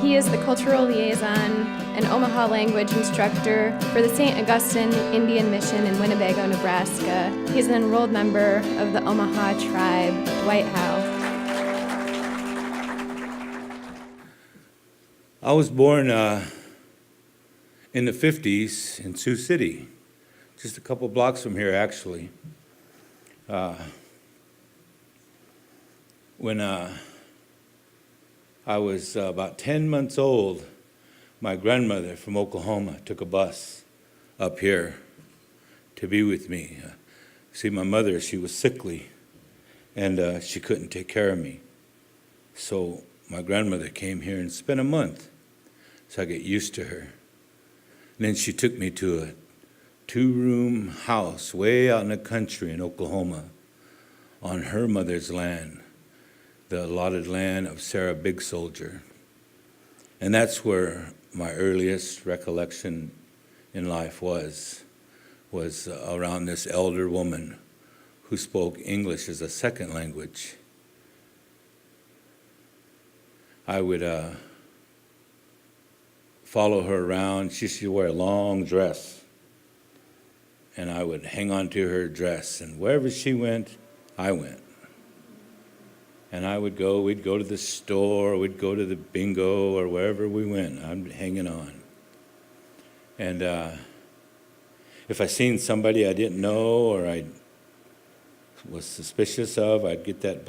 He is the cultural liaison and Omaha language instructor for the St. Augustine Indian Mission in Winnebago, Nebraska. He's an enrolled member of the Omaha Tribe. Dwight Howe. I was born in the 50s in Sioux City, just a couple blocks from here, actually. When I was about 10 months old, my grandmother from Oklahoma took a bus up here to be with me. See, my mother, she was sickly, and she couldn't take care of me. So my grandmother came here and spent a month, so I get used to her. And then she took me to a 2-room house way out in the country in Oklahoma on her mother's land, the allotted land of Sarah Big Soldier. And that's where my earliest recollection in life was around this elder woman who spoke English as a second language. I would follow her around. She used to wear a long dress, and I would hang on to her dress, and wherever she went, I went. And we'd go to the store, we'd go to the bingo, or wherever we went, I'm hanging on. And if I seen somebody I didn't know or I was suspicious of, I'd get that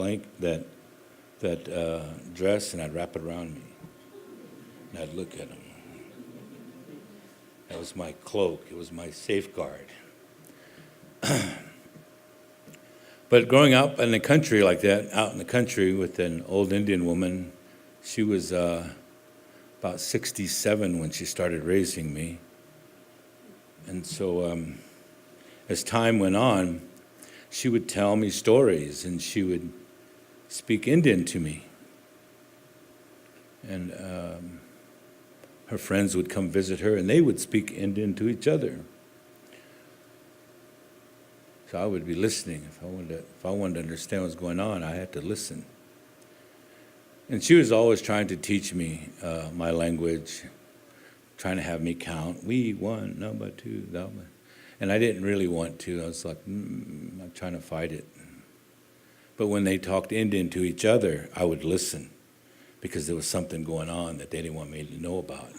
dress and I'd wrap it around me. And I'd look at them. That was my cloak, it was my safeguard. But growing up in the country like that, out in the country with an old Indian woman, she was about 67 when she started raising me. And so as time went on, she would tell me stories and she would speak Indian to me. And her friends would come visit her and they would speak Indian to each other. So I would be listening. If I wanted to understand what's going on, I had to listen. And she was always trying to teach me my language, trying to have me count. We, one, number two, that one. And I didn't really want to. I was like, I'm trying to fight it. But when they talked Indian to each other, I would listen because there was something going on that they didn't want me to know about.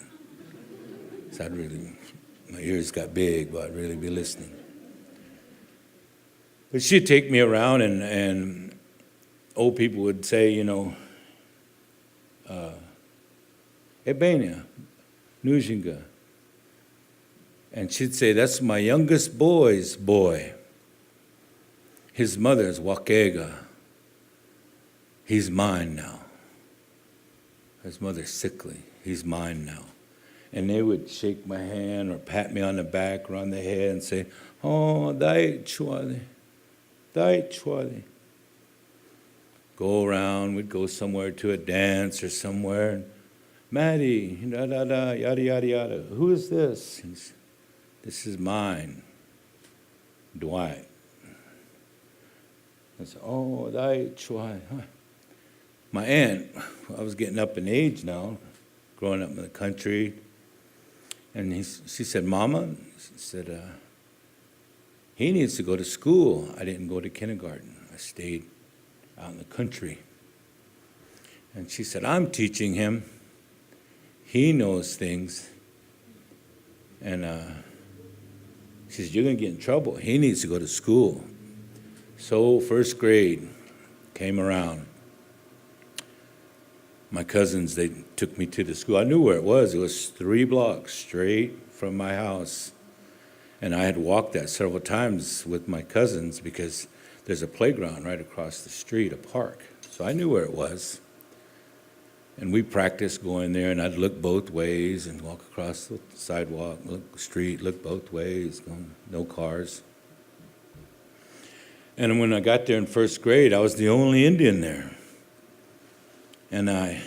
So my ears got big, but I'd really be listening. But she'd take me around, and old people would say, Ebenia, Nujinga. And she'd say, that's my youngest boy's boy. His mother's Wakega. He's mine now. His mother's sickly. He's mine now. And they would shake my hand or pat me on the back or on the head and say, oh, dai chwale. Go around, we'd go somewhere to a dance or somewhere. And, Maddie, yada, yada, yada. Who is this? This is mine, Dwight. I said, oh, Dwight. My aunt, I was getting up in age now, growing up in the country. And she said, Mama, she said, he needs to go to school. I didn't go to kindergarten. I stayed out in the country. And she said, I'm teaching him. He knows things. And she said, you're going to get in trouble. He needs to go to school. So first grade came around. My cousins, they took me to the school. I knew where it was. It was 3 blocks straight from my house. And I had walked that several times with my cousins because there's a playground right across the street, a park. So I knew where it was. And we practiced going there, and I'd look both ways and walk across the sidewalk, look the street, look both ways, no cars. And when I got there in first grade, I was the only Indian there. And I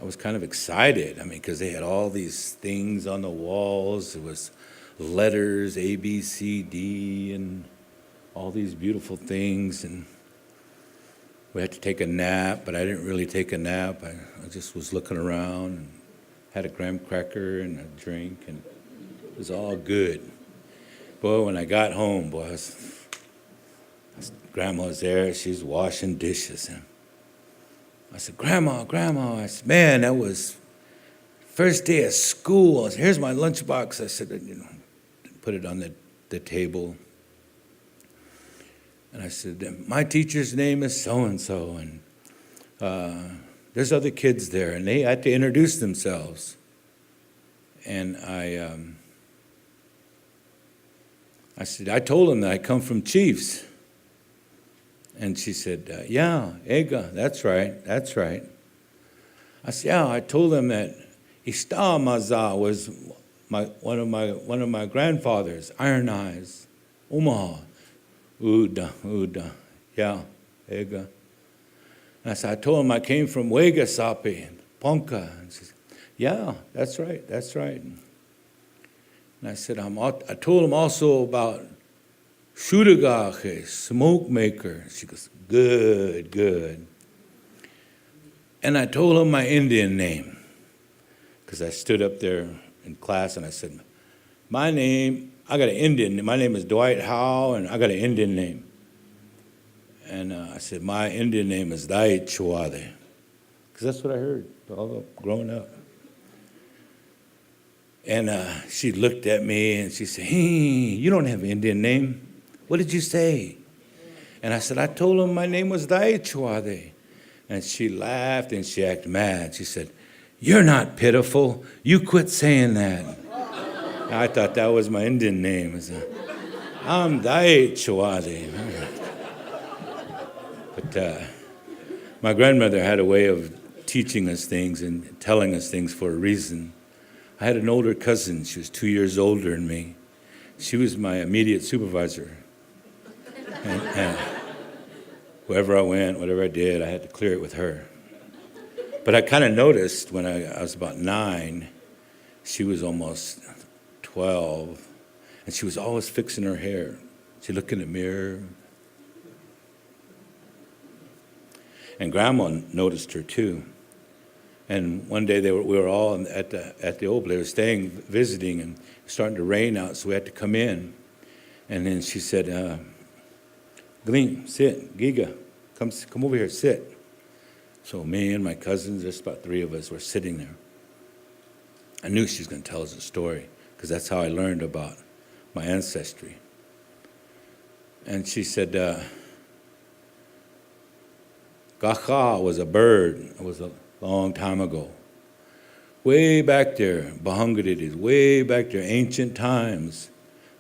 was kind of excited, because they had all these things on the walls. There was letters, A, B, C, D, and all these beautiful things. And we had to take a nap, but I didn't really take a nap. I just was looking around and had a graham cracker and a drink, and it was all good. Boy, when I got home, boy, Grandma was there. She's washing dishes. And I said, Grandma. I said, man, that was first day of school. I said, here's my lunchbox. I said, put it on the table. And I said, my teacher's name is so-and-so, and there's other kids there, and they had to introduce themselves. And I said, I told them that I come from Chiefs. And she said, yeah, Ega, that's right. I said, yeah, I told them that Istamaza was one of my grandfathers, Iron Eyes, Omaha, Uda, yeah, Ega. And I said, I told him I came from Wegasape, Ponca. And she said, yeah, that's right. And I said, I told him also about Shudagache, smoke maker. She goes, good. And I told him my Indian name, because I stood up there in class and I said, my name, I got an Indian name. My name is Dwight Howe, and I got an Indian name. And I said, my Indian name is Dai Chuade, because that's what I heard all growing up. And she looked at me and she said, hey, you don't have an Indian name. What did you say? And I said, I told him my name was Dai Chuade. And she laughed and she acted mad. She said, you're not pitiful. You quit saying that. I thought that was my Indian name. I said, I'm Dai Chuade. But my grandmother had a way of teaching us things and telling us things for a reason. I had an older cousin. She was 2 years older than me. She was my immediate supervisor. And wherever I went, whatever I did, I had to clear it with her. But I kind of noticed when I was about 9, she was almost 12, and she was always fixing her hair. She'd look in the mirror. And Grandma noticed her too. And one day we were all at the Oval. They were staying, visiting, and it was starting to rain out, so we had to come in. And then she said, Gleam, sit. Giga, come over here, sit. So me and my cousins, there's about 3 of us, were sitting there. I knew she was going to tell us a story, because that's how I learned about my ancestry. And she said, Gacha was a bird. It was a long time ago. Way back there, Bahungadidis, way back there, ancient times,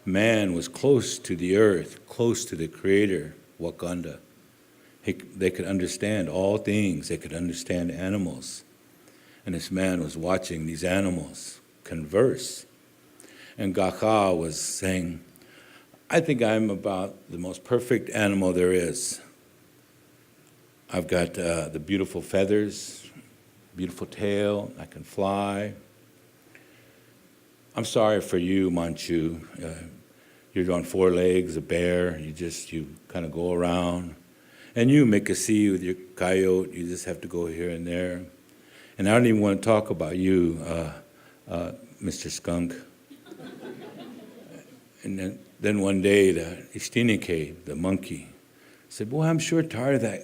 man was close to the earth, close to the Creator, Wakanda. They could understand all things. They could understand animals. And this man was watching these animals converse. And Gacha was saying, I think I'm about the most perfect animal there is. I've got the beautiful feathers, beautiful tail, I can fly. I'm sorry for you, Manchu. You're on 4 legs, a bear, you kind of go around. And you, Mikasi, with your coyote, you just have to go here and there. And I don't even want to talk about you, Mr. Skunk. And then one day, the Ishtinike, the monkey, said, boy, I'm sure tired of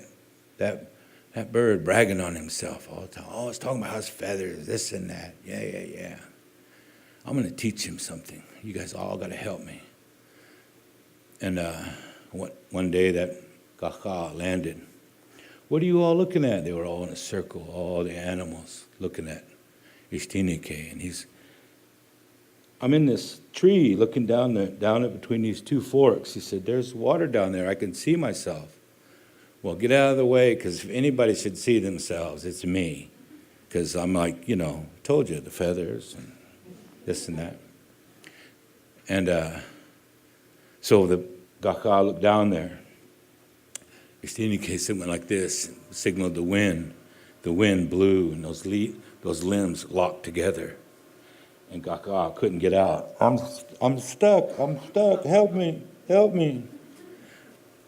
that bird bragging on himself all the time. Oh, it's talking about his feathers, this and that. Yeah. I'm going to teach him something. You guys all got to help me. And one day that Gacha landed. What are you all looking at? They were all in a circle, all the animals looking at Ishtinike. And I'm in this tree looking down it between these 2 forks. He said, there's water down there. I can see myself. Well, get out of the way, because if anybody should see themselves, it's me. Because I'm like, told you, the feathers and this and that. And so the Gacha looked down there. Ishtinike went like this, signaled the wind. The wind blew, and those limbs locked together. And Gacha couldn't get out. I'm stuck. Help me.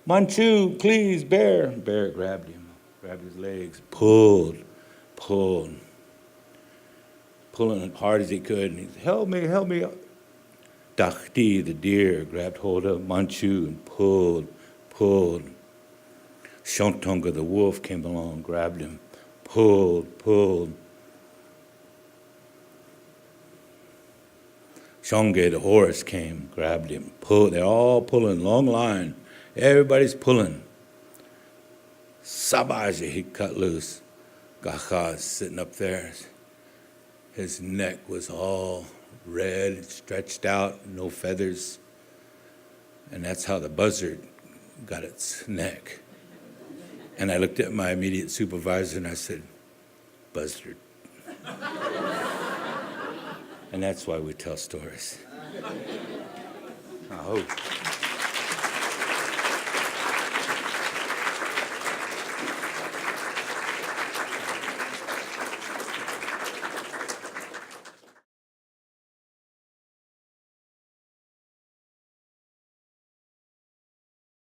Manchu, please, bear. Bear grabbed him, grabbed his legs, pulled pulling as hard as he could. And he said, help me, help me. Dakhti, the deer, grabbed hold of Manchu and pulled. Shontonga, the wolf, came along, grabbed him, pulled. Shonge, the horse, came, grabbed him, pulled. They're all pulling, long line. Everybody's pulling. Sabaji, he cut loose. Gachaz sitting up there. His neck was all red, stretched out, no feathers. And that's how the buzzard got its neck. And I looked at my immediate supervisor and I said, buzzard. And that's why we tell stories. I hope.